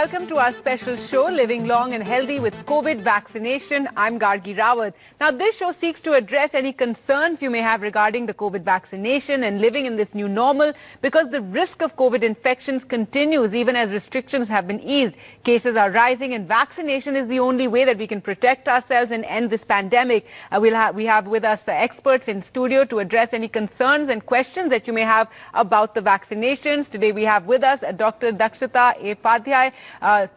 welcome to our special show, Living Long and Healthy with COVID Vaccination. I'm Gargi Rawat. Now, this show seeks to address any concerns you may have regarding the COVID vaccination and living in this new normal, because the risk of COVID infections continues even as restrictions have been eased. Cases are rising and vaccination is the only way that we can protect ourselves and end this pandemic. We have with us experts in studio to address any concerns and questions that you may have about the vaccinations. Today we have with us Dr. Dakshita A. Padhyay,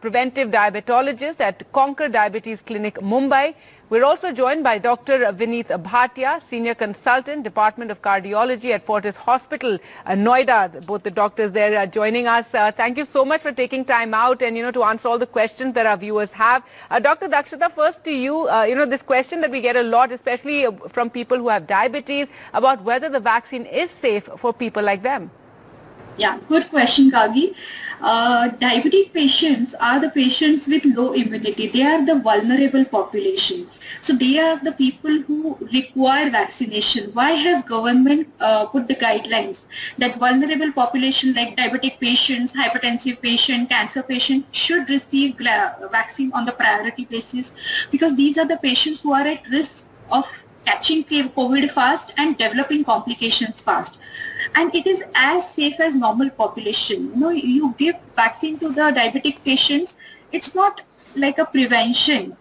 preventive diabetologist at Conquer Diabetes Clinic, Mumbai. We're also joined by Dr. Vineet Bhatia, Senior Consultant, Department of Cardiology at Fortis Hospital, Noida. Both the doctors there are joining us. Thank you so much for taking time out and, to answer all the questions that our viewers have. Dr. Dakshita, first to you, this question that we get a lot, especially from people who have diabetes, about whether the vaccine is safe for people like them. Yeah, good question, Kagi. Diabetic patients are the patients with low immunity. They are the vulnerable population. So they are the people who require vaccination. Why has government put the guidelines that vulnerable population like diabetic patients, hypertensive patient, cancer patient should receive vaccine on the priority basis? Because these are the patients who are at risk of catching COVID fast and developing complications fast. And it is as safe as normal population. You give vaccine to the diabetic patients. It's not like a prevention.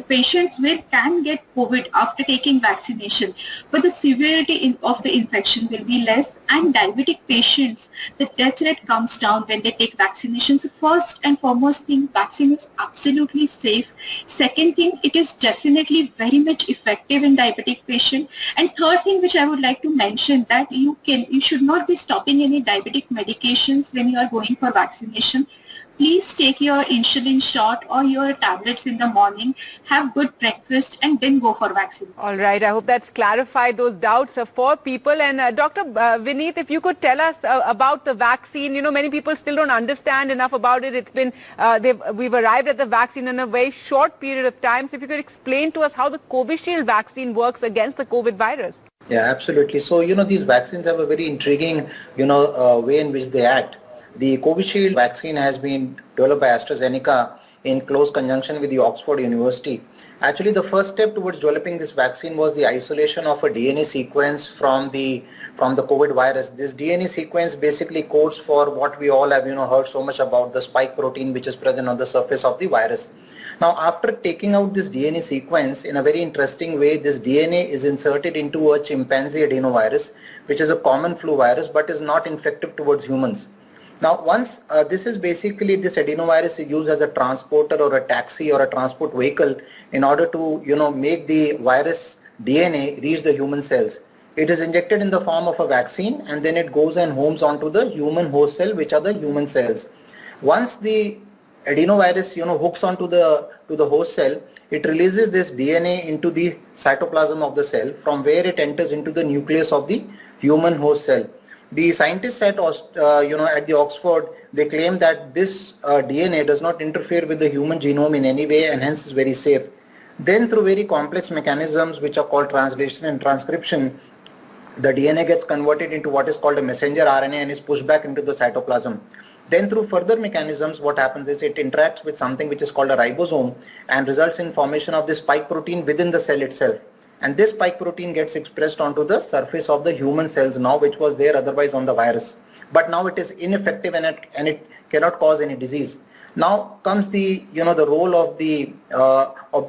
Patients can get COVID after taking vaccination, but the severity of the infection will be less, and diabetic patients, the death rate comes down when they take vaccinations. So first and foremost thing, vaccine is absolutely safe. Second thing, it is definitely very much effective in diabetic patient. And third thing which I would like to mention, that you should not be stopping any diabetic medications when you are going for vaccination. Please take your insulin shot or your tablets in the morning, have good breakfast, and then go for vaccine. All right. I hope that's clarified those doubts for people. And Dr. Vineet, if you could tell us about the vaccine. Many people still don't understand enough about it. It's been, we've arrived at the vaccine in a very short period of time. So if you could explain to us how the Covishield vaccine works against the COVID virus. Yeah, absolutely. So, these vaccines have a very intriguing, way in which they act. The Covishield vaccine has been developed by AstraZeneca in close conjunction with the Oxford University. Actually, the first step towards developing this vaccine was the isolation of a DNA sequence from the COVID virus. This DNA sequence basically codes for what we all have heard so much about, the spike protein which is present on the surface of the virus. Now, after taking out this DNA sequence, in a very interesting way, this DNA is inserted into a chimpanzee adenovirus, which is a common flu virus but is not infective towards humans. Now, once this adenovirus is used as a transporter or a taxi or a transport vehicle in order to, make the virus DNA reach the human cells. It is injected in the form of a vaccine, and then it goes and homes onto the human host cell, which are the human cells. Once the adenovirus, hooks onto the host cell, it releases this DNA into the cytoplasm of the cell, from where it enters into the nucleus of the human host cell. The scientists at the Oxford, they claim that this DNA does not interfere with the human genome in any way and hence is very safe. Then through very complex mechanisms which are called translation and transcription, the DNA gets converted into what is called a messenger RNA and is pushed back into the cytoplasm. Then through further mechanisms, what happens is it interacts with something which is called a ribosome and results in formation of this spike protein within the cell itself. And this spike protein gets expressed onto the surface of the human cells now, which was there otherwise on the virus. But now it is ineffective and it cannot cause any disease. Now comes the the role of the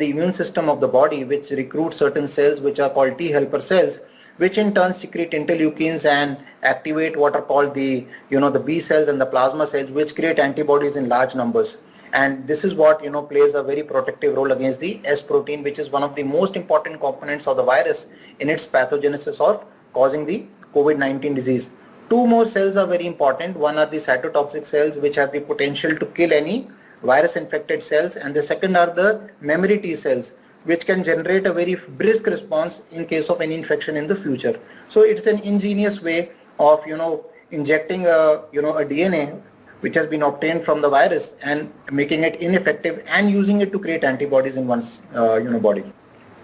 immune system of the body, which recruits certain cells which are called T helper cells, which in turn secrete interleukins and activate what are called the the B cells and the plasma cells, which create antibodies in large numbers. And this is what plays a very protective role against the S protein, which is one of the most important components of the virus in its pathogenesis of causing the COVID-19 disease. Two more cells are very important. One are the cytotoxic cells, which have the potential to kill any virus infected cells, and the second are the memory T cells, which can generate a very brisk response in case of any infection in the future. So it's an ingenious way of injecting a DNA which has been obtained from the virus and making it ineffective and using it to create antibodies in one's body.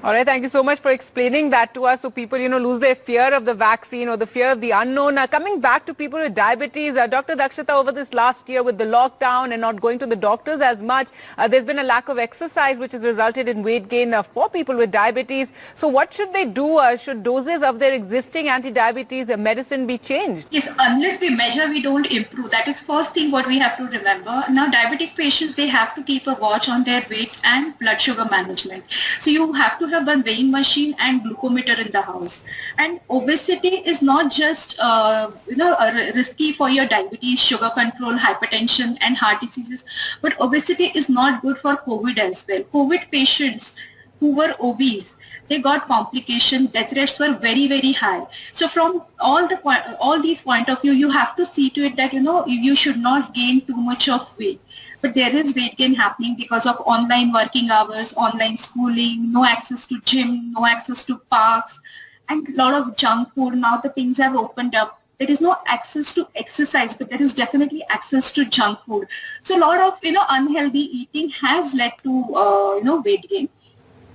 All right, thank you so much for explaining that to us so people, lose their fear of the vaccine or the fear of the unknown. Coming back to people with diabetes, Dr. Dakshita, over this last year with the lockdown and not going to the doctors as much, there's been a lack of exercise which has resulted in weight gain for people with diabetes. So what should they do? Should doses of their existing anti-diabetes medicine be changed? Yes, unless we measure, we don't improve. That is first thing what we have to remember. Now, diabetic patients, they have to keep a watch on their weight and blood sugar management. So you have to have a weighing machine and glucometer in the house. And obesity is not just risky for your diabetes, sugar control, hypertension and heart diseases, but obesity is not good for COVID as well. COVID patients who were obese, they got complications, death rates were very, very high. So from all these point of view, you have to see to it that, you should not gain too much of weight. But there is weight gain happening because of online working hours, online schooling, no access to gym, no access to parks, and a lot of junk food. Now the things have opened up. There is no access to exercise, but there is definitely access to junk food. So a lot of, unhealthy eating has led to, weight gain.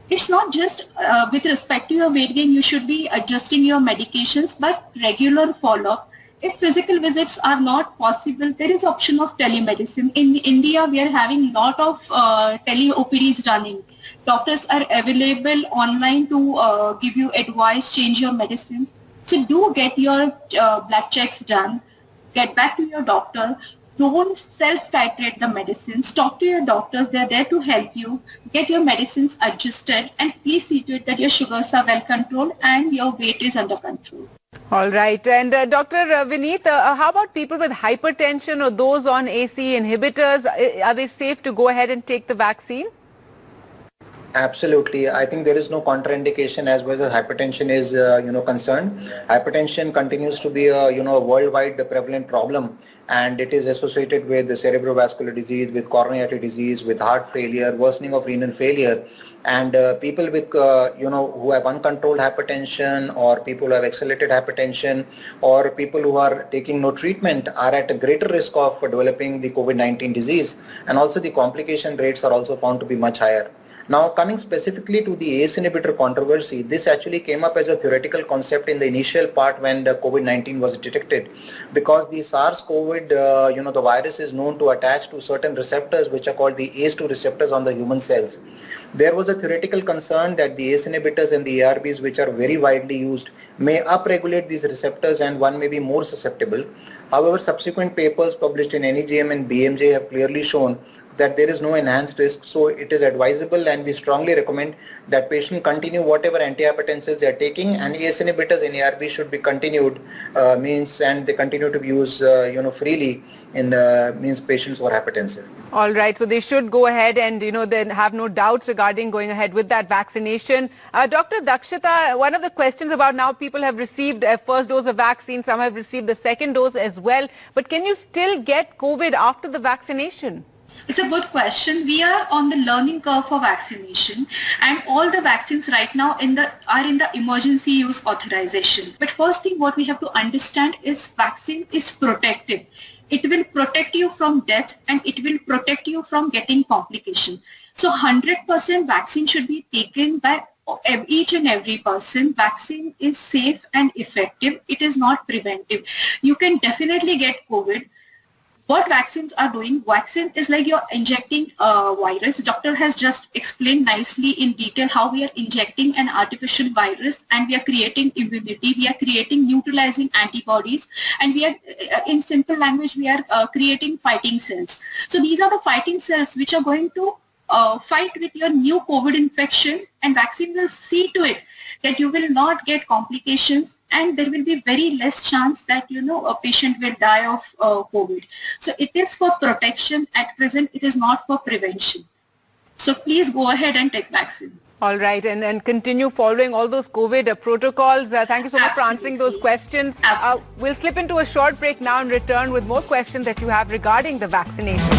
It's not just with respect to your weight gain, you should be adjusting your medications, but regular follow-up. If physical visits are not possible, there is option of telemedicine. In India, we are having lot of tele-OPDs running. Doctors are available online to give you advice, change your medicines. So do get your blood checks done. Get back to your doctor. Don't self-titrate the medicines. Talk to your doctors. They're there to help you. Get your medicines adjusted, and please see to it that your sugars are well controlled and your weight is under control. All right. And Dr. Vineet, how about people with hypertension or those on ACE inhibitors? Are they safe to go ahead and take the vaccine? Absolutely. I think there is no contraindication as well as hypertension is, concerned. Hypertension continues to be a, worldwide prevalent problem, and it is associated with the cerebrovascular disease, with coronary artery disease, with heart failure, worsening of renal failure. And people with, who have uncontrolled hypertension, or people who have accelerated hypertension, or people who are taking no treatment are at a greater risk of developing the COVID-19 disease. And also the complication rates are also found to be much higher. Now, coming specifically to the ACE inhibitor controversy, this actually came up as a theoretical concept in the initial part when the COVID-19 was detected, because the SARS-CoV, the virus is known to attach to certain receptors which are called the ACE2 receptors on the human cells. There was a theoretical concern that the ACE inhibitors and the ARBs, which are very widely used, may upregulate these receptors and one may be more susceptible. However, subsequent papers published in NEJM and BMJ have clearly shown that there is no enhanced risk, so it is advisable, and we strongly recommend that patients continue whatever antihypertensives they are taking, and ACE inhibitors and ARB should be continued, and they continue to be used, freely in patients who are hypertensive. All right, so they should go ahead and, then have no doubts regarding going ahead with that vaccination. Dr. Dakshita, one of the questions about now people have received a first dose of vaccine, some have received the second dose as well, but can you still get COVID after the vaccination? It's a good question. We are on the learning curve for vaccination, and all the vaccines right now are in the emergency use authorization. But first thing what we have to understand is vaccine is protective. It will protect you from death, and it will protect you from getting complication. So 100% vaccine should be taken by each and every person. Vaccine is safe and effective. It is not preventive. You can definitely get COVID. What vaccines are doing, vaccine is like you're injecting a virus. Doctor has just explained nicely in detail how we are injecting an artificial virus, and we are creating immunity, we are creating neutralizing antibodies, and we are, in simple language, we are creating fighting cells. So these are the fighting cells which are going to fight with your new COVID infection, and vaccine will see to it that you will not get complications, and there will be very less chance that a patient will die of COVID. So it is for protection at present. It is not for prevention. So please go ahead and take vaccine. All right, and continue following all those COVID protocols. Thank you so much for answering those questions. We'll slip into a short break now and return with more questions that you have regarding the vaccination.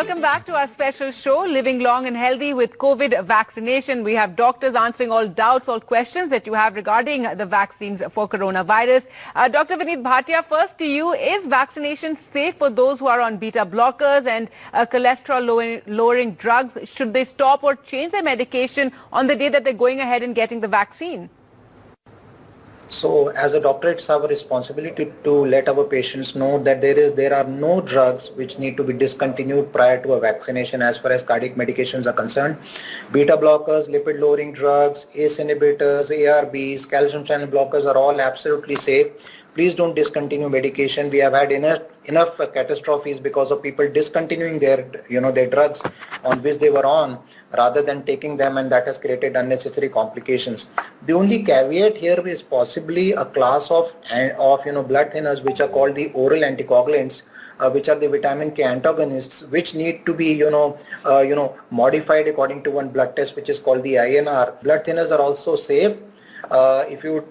Welcome back to our special show, Living Long and Healthy with COVID vaccination. We have doctors answering all doubts, all questions that you have regarding the vaccines for coronavirus. Dr. Vineet Bhatia, first to you, is vaccination safe for those who are on beta blockers and cholesterol-lowering drugs? Should they stop or change their medication on the day that they're going ahead and getting the vaccine? So as a doctor, it's our responsibility to let our patients know that there are no drugs which need to be discontinued prior to a vaccination as far as cardiac medications are concerned. Beta blockers, lipid lowering drugs, ACE inhibitors, ARBs, calcium channel blockers are all absolutely safe. Please don't discontinue medication. We have had enough catastrophes because of people discontinuing their drugs on which they were on rather than taking them, and that has created unnecessary complications. The only caveat here is possibly a class of blood thinners which are called the oral anticoagulants, which are the vitamin K antagonists, which need to be modified according to one blood test which is called the INR. Blood thinners are also safe. If you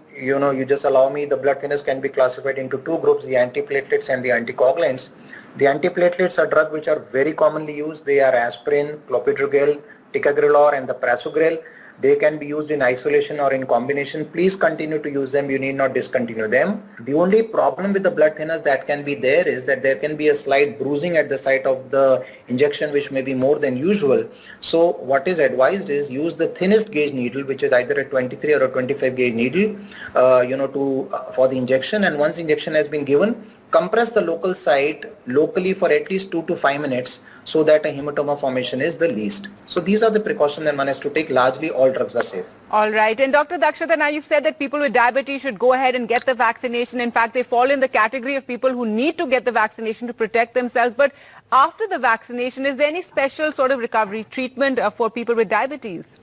just allow me, the blood thinners can be classified into two groups, the antiplatelets and the anticoagulants. The antiplatelets are drugs which are very commonly used. They are aspirin, clopidogrel, ticagrelor and the prasugrel. They can be used in isolation or in combination. Please continue to use them. You need not discontinue them. The only problem with the blood thinners that can be there is that there can be a slight bruising at the site of the injection, which may be more than usual. So what is advised is use the thinnest gauge needle, which is either a 23 or a 25 gauge needle, for the injection. And once injection has been given, compress the local site locally for at least 2 to 5 minutes so that a hematoma formation is the least. So these are the precautions that one has to take. Largely all drugs are safe. All right. And Dr. Dakshata, now you've said that people with diabetes should go ahead and get the vaccination. In fact, they fall in the category of people who need to get the vaccination to protect themselves. But after the vaccination, is there any special sort of recovery treatment for people with diabetes?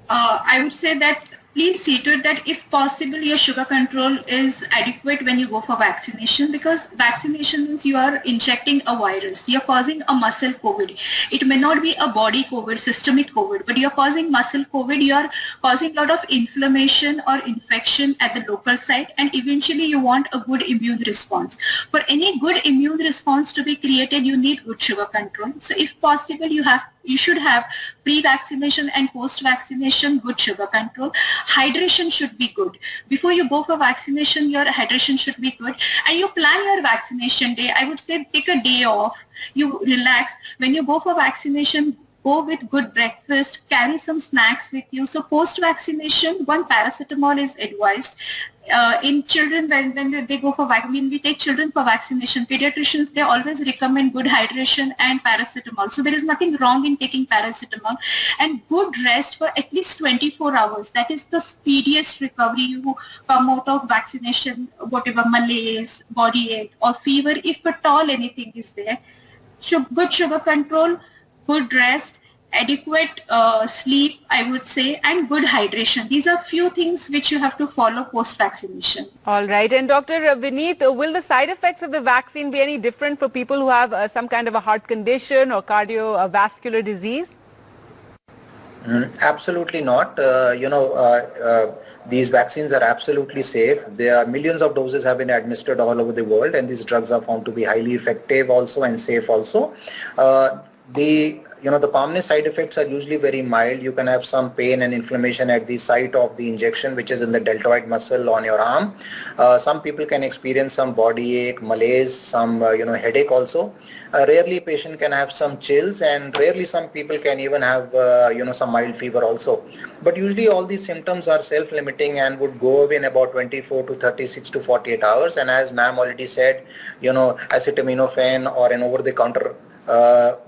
I would say that please see to it that if possible your sugar control is adequate when you go for vaccination, because vaccination means you are injecting a virus, you're causing a muscle COVID. It may not be a body COVID, systemic COVID, but you're causing muscle COVID, you're causing a lot of inflammation or infection at the local site, and eventually you want a good immune response. For any good immune response to be created, you need good sugar control. So if possible, you should have pre-vaccination and post-vaccination good sugar control. Hydration should be good. Before you go for vaccination, your hydration should be good. And you plan your vaccination day. I would say take a day off. You relax. When you go for vaccination, go with good breakfast, carry some snacks with you. So post-vaccination, one paracetamol is advised. In children, when they go for vaccine, we take children for vaccination. Pediatricians, they always recommend good hydration and paracetamol. So there is nothing wrong in taking paracetamol. And good rest for at least 24 hours. That is the speediest recovery. You come out of vaccination, whatever malaise, body ache or fever, if at all anything is there. Good sugar control, good rest, adequate sleep, I would say, and good hydration. These are few things which you have to follow post-vaccination. All right. And Dr. Vineet, will the side effects of the vaccine be any different for people who have some kind of a heart condition or cardiovascular disease? Absolutely not. These vaccines are absolutely safe. There are millions of doses have been administered all over the world, and these drugs are found to be highly effective also and safe also. The pulmonary side effects are usually very mild. You can have some pain and inflammation at the site of the injection, which is in the deltoid muscle on your arm. Some people can experience some body ache, malaise, some headache also. Rarely patient can have some chills, and rarely some people can even have some mild fever also. But usually all these symptoms are self-limiting and would go away in about 24 to 36 to 48 hours. And as ma'am already said, acetaminophen or an over-the-counter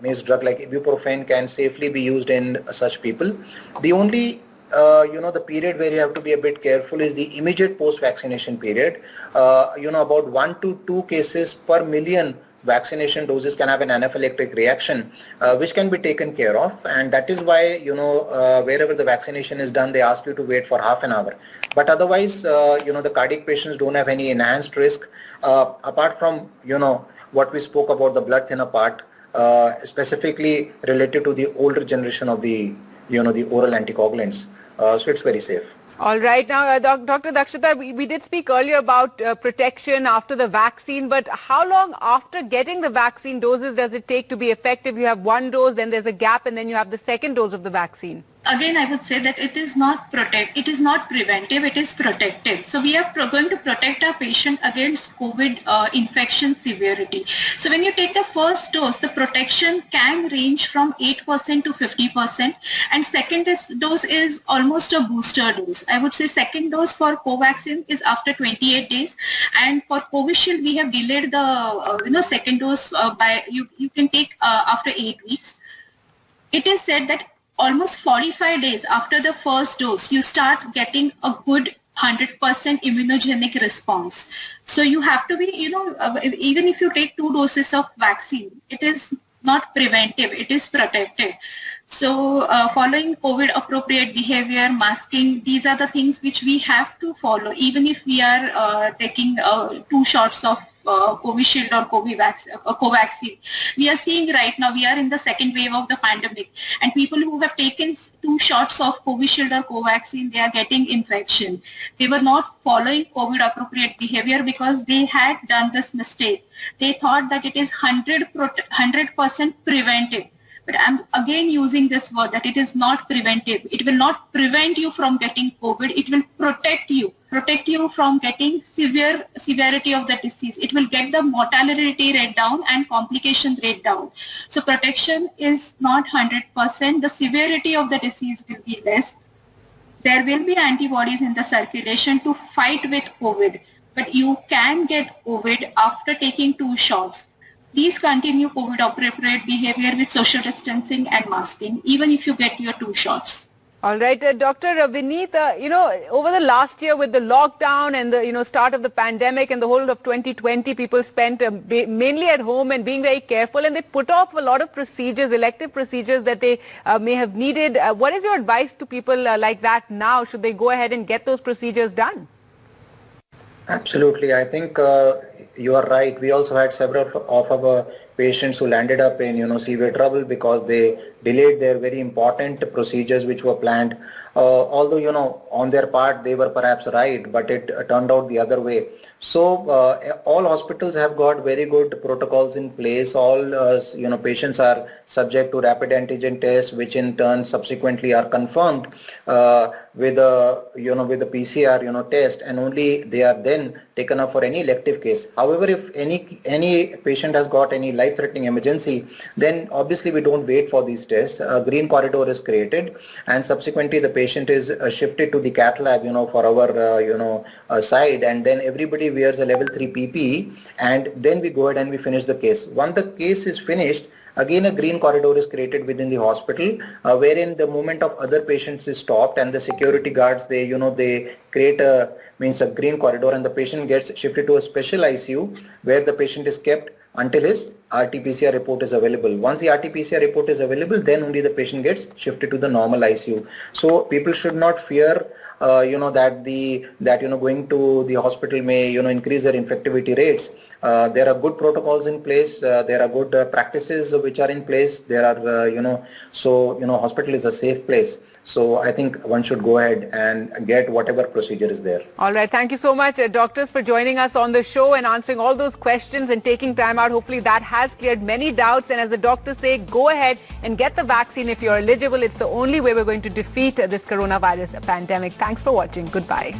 means drug like ibuprofen can safely be used in such people. The only the period where you have to be a bit careful is the immediate post-vaccination period. About 1 to 2 cases per million vaccination doses can have an anaphylactic reaction, which can be taken care of, and that is why wherever the vaccination is done, they ask you to wait for half an hour. But otherwise, the cardiac patients don't have any enhanced risk apart from what we spoke about, the blood thinner part, specifically related to the older generation of the the oral anticoagulants. So it's very safe. All right. Now, Dr. Dakshita, we did speak earlier about protection after the vaccine, but how long after getting the vaccine doses does it take to be effective? You have one dose, then there's a gap, and then you have the second dose of the vaccine. Again, I would say that it is not preventive, it is protective. So we are going to protect our patient against COVID infection severity. So when you take the first dose, the protection can range from 8% to 50%, and second dose is almost a booster dose. I would say second dose for Covaxin is after 28 days, and for Covishield we have delayed the second dose by you can take after 8 weeks. It is said that almost 45 days after the first dose, you start getting a good 100% immunogenic response. So you have to be, even if you take 2 doses of vaccine, it is not preventive, it is protective. So following COVID appropriate behavior, masking, these are the things which we have to follow, even if we are taking 2 shots of Covishield or Covaxin. We are seeing right now, we are in the second wave of the pandemic, and people who have taken 2 shots of Covishield or Covaxin, they are getting infection. They were not following COVID appropriate behavior because they had done this mistake. They thought that it is 100% preventive. But I'm again using this word that it is not preventive. It will not prevent you from getting COVID. It will protect you from getting severity of the disease. It will get the mortality rate down and complication rate down. So protection is not 100%. The severity of the disease will be less. There will be antibodies in the circulation to fight with COVID, but you can get COVID after taking 2 shots. Please continue COVID appropriate behavior with social distancing and masking, even if you get your 2 shots. All right, Dr. Vineet, over the last year with the lockdown and the start of the pandemic and the whole of 2020, people spent mainly at home and being very careful, and they put off a lot of procedures, elective procedures that they may have needed. What is your advice to people like that now? Should they go ahead and get those procedures done? Absolutely. I think you are right. We also had several of our patients who landed up in severe trouble because they delayed their very important procedures which were planned. Although on their part they were perhaps right, but it turned out the other way. So all hospitals have got very good protocols in place. All patients are subject to rapid antigen tests, which in turn subsequently are confirmed with the PCR test, and only they are then taken up for any elective case. However, if any patient has got any life-threatening emergency, then obviously we don't wait for these tests. A green corridor is created, and subsequently the patient is shifted to the cath lab for our side, and then everybody wears a level 3 PPE, and then we go ahead and we finish the case. Once the case is finished, again a green corridor is created within the hospital, wherein the movement of other patients is stopped, and the security guards they create a green corridor, and the patient gets shifted to a special ICU where the patient is kept until his RT-PCR report is available. Once the RT-PCR report is available, then only the patient gets shifted to the normal ICU. So people should not fear that going to the hospital may increase their infectivity rates. There are good protocols in place. There are good practices which are in place. There are hospital is a safe place. So I think one should go ahead and get whatever procedure is there. All right. Thank you so much, doctors, for joining us on the show and answering all those questions and taking time out. Hopefully that has cleared many doubts. And as the doctors say, go ahead and get the vaccine if you're eligible. It's the only way we're going to defeat this coronavirus pandemic. Thanks for watching. Goodbye.